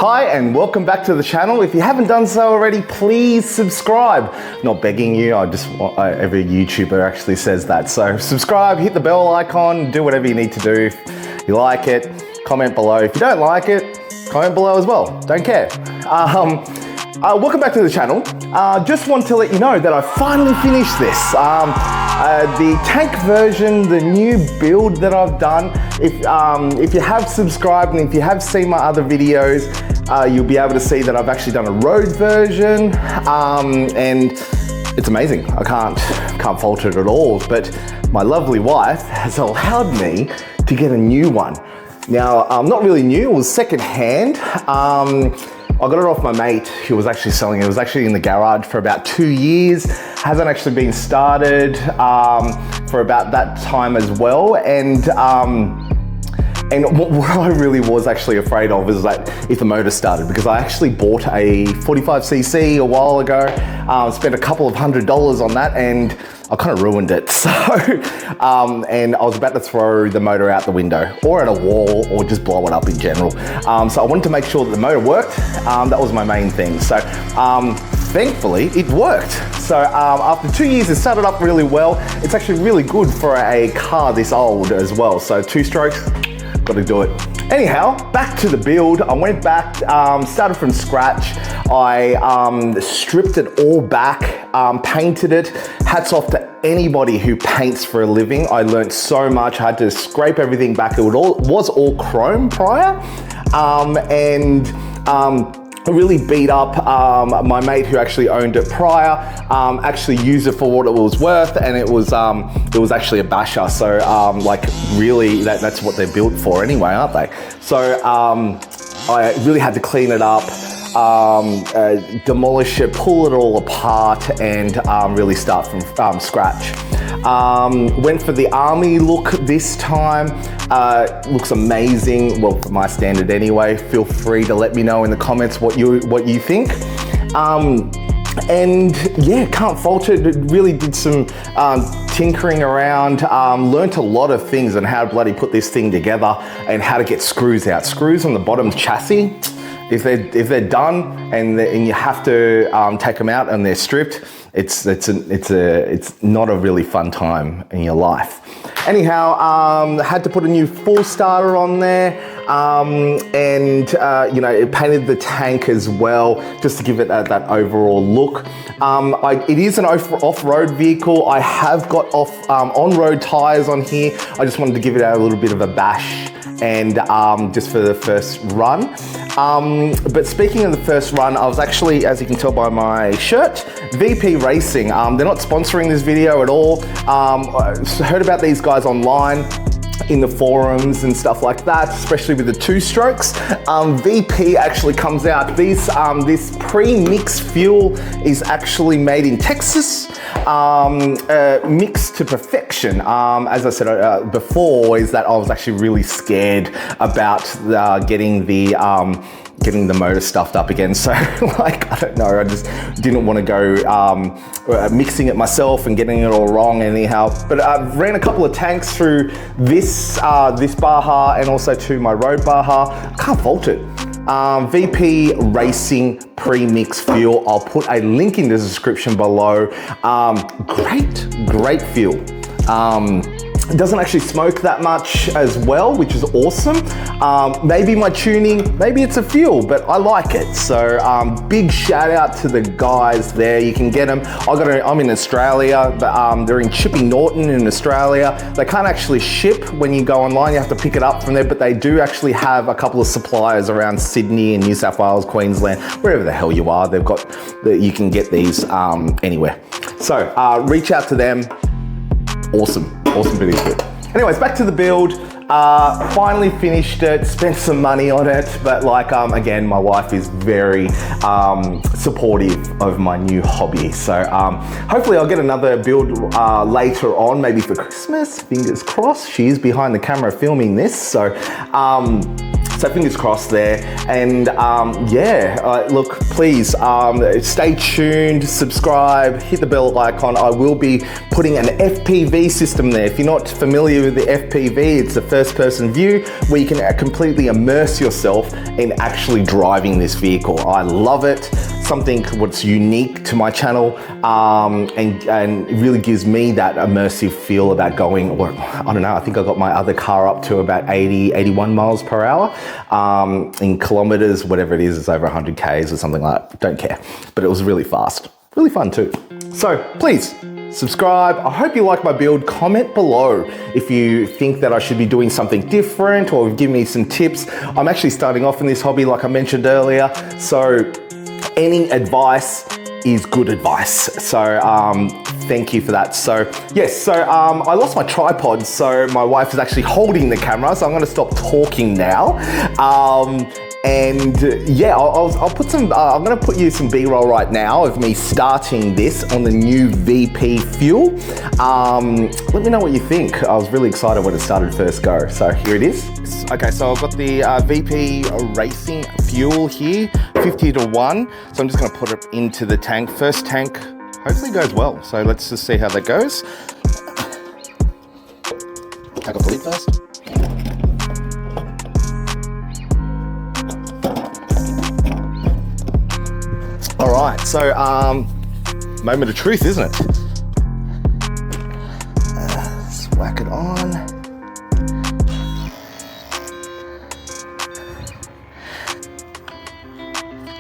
Hi and welcome back to the channel. If you haven't done so already, please subscribe. Not begging you, every YouTuber actually says that. So subscribe, hit the bell icon, do whatever you need to do. If you like it, comment below. If you don't like it, comment below as well. Don't care. Welcome back to the channel. Just want to let you know that I finally finished this. The tank version, the new build that I've done. If you have subscribed and if you have seen my other videos, you'll be able to see that I've actually done a road version, and it's amazing. I can't fault it at all. But my lovely wife has allowed me to get a new one. Now, not really new, it was second hand. I got it off my mate who was actually selling it. It was actually in the garage for about 2 years. Hasn't actually been started for about that time as well. And what I really was actually afraid of is that if the motor started, because I actually bought a 45cc a while ago, spent a couple of $100s on that, and I kind of ruined it. So, and I was about to throw the motor out the window or at a wall or just blow it up in general. So I wanted to make sure that the motor worked. That was my main thing. So thankfully it worked. So after 2 years, it started up really well. It's actually really good for a car this old as well. So 2 strokes, got to do it. Anyhow, back to the build. I went back, started from scratch. I stripped it all back, painted it. Hats off to anybody who paints for a living. I learned so much. I had to scrape everything back. It was all chrome prior, and I really beat up my mate who actually owned it prior, actually used it for what it was worth, and it was actually a Baja. So like really that's what they're built for anyway, aren't they? So I really had to clean it up, demolish it, pull it all apart, and really start from scratch. Went for the army look this time. Looks amazing, well, for my standard anyway. Feel free to let me know in the comments what you think. And yeah, can't fault it. It really did some tinkering around, learnt a lot of things on how to bloody put this thing together and how to get screws out. Screws on the bottom chassis, if they're done and you have to take them out and they're stripped, it's not a really fun time in your life. Anyhow, had to put a new full starter on there, and you know, it painted the tank as well, just to give it that overall look. It is an off-road vehicle. I have got on-road tires on here. I just wanted to give it a little bit of a bash, and just for the first run. But speaking of the first run, I was actually, as you can tell by my shirt, VP Racing. They're not sponsoring this video at all. Heard about these guys online in the forums and stuff like that, especially with the 2 strokes. VP actually comes out. This pre-mixed fuel is actually made in Texas, mixed to perfection. As I said before, is that I was actually really scared about getting the motor stuffed up again. So like, I don't know, I just didn't want to go mixing it myself and getting it all wrong anyhow. But I ran a couple of tanks through this Baja and also to my road Baja. Can't fault it. VP Racing pre-mix fuel. I'll put a link in the description below. Great fuel. It doesn't actually smoke that much as well, which is awesome. Maybe my tuning, maybe it's a fuel, but I like it. So big shout out to the guys there. You can get them. I'm in Australia, but they're in Chipping Norton in Australia. They can't actually ship when you go online. You have to pick it up from there, but they do actually have a couple of suppliers around Sydney and New South Wales, Queensland, wherever the hell you are. They've got, you can get these anywhere. So reach out to them. Awesome video clip. Anyways, back to the build. Finally finished it, spent some money on it, but like, again, my wife is very supportive of my new hobby. So hopefully I'll get another build later on, maybe for Christmas, fingers crossed. She is behind the camera filming this. So So fingers crossed there. And yeah, look, please stay tuned, subscribe, hit the bell icon. I will be putting an FPV system there. If you're not familiar with the FPV, it's a first person view where you can completely immerse yourself in actually driving this vehicle. I love it. Something what's unique to my channel, and it really gives me that immersive feel about going, or I don't know, I think I got my other car up to about 80, 81 miles per hour. In kilometers, whatever it is, it's over 100 Ks or something like that, don't care. But it was really fast, really fun too. So please, subscribe. I hope you like my build. Comment below if you think that I should be doing something different or give me some tips. I'm actually starting off in this hobby like I mentioned earlier, so any advice is good advice. So thank you for that. So yes, so I lost my tripod, so my wife is actually holding the camera, so I'm gonna stop talking now. And yeah, I'll put some, I'm gonna put you some B-roll right now of me starting this on the new VP fuel. Let me know what you think. I was really excited when it started first go. So here it is. Okay, so I've got the VP Racing Fuel here, 50 to 1. So I'm just gonna put it into the tank. First tank hopefully goes well. So let's just see how that goes. Take off the lid first. All right, so moment of truth, isn't it? Let's whack it on.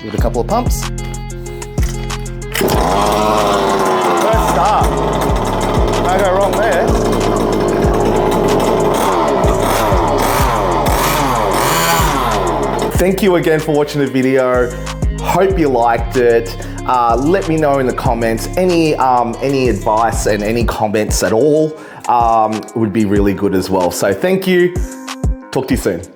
Give it a couple of pumps. First start. No go wrong there. Thank you again for watching the video. Hope you liked it. Let me know in the comments any advice and any comments at all would be really good as well. So thank you. Talk to you soon.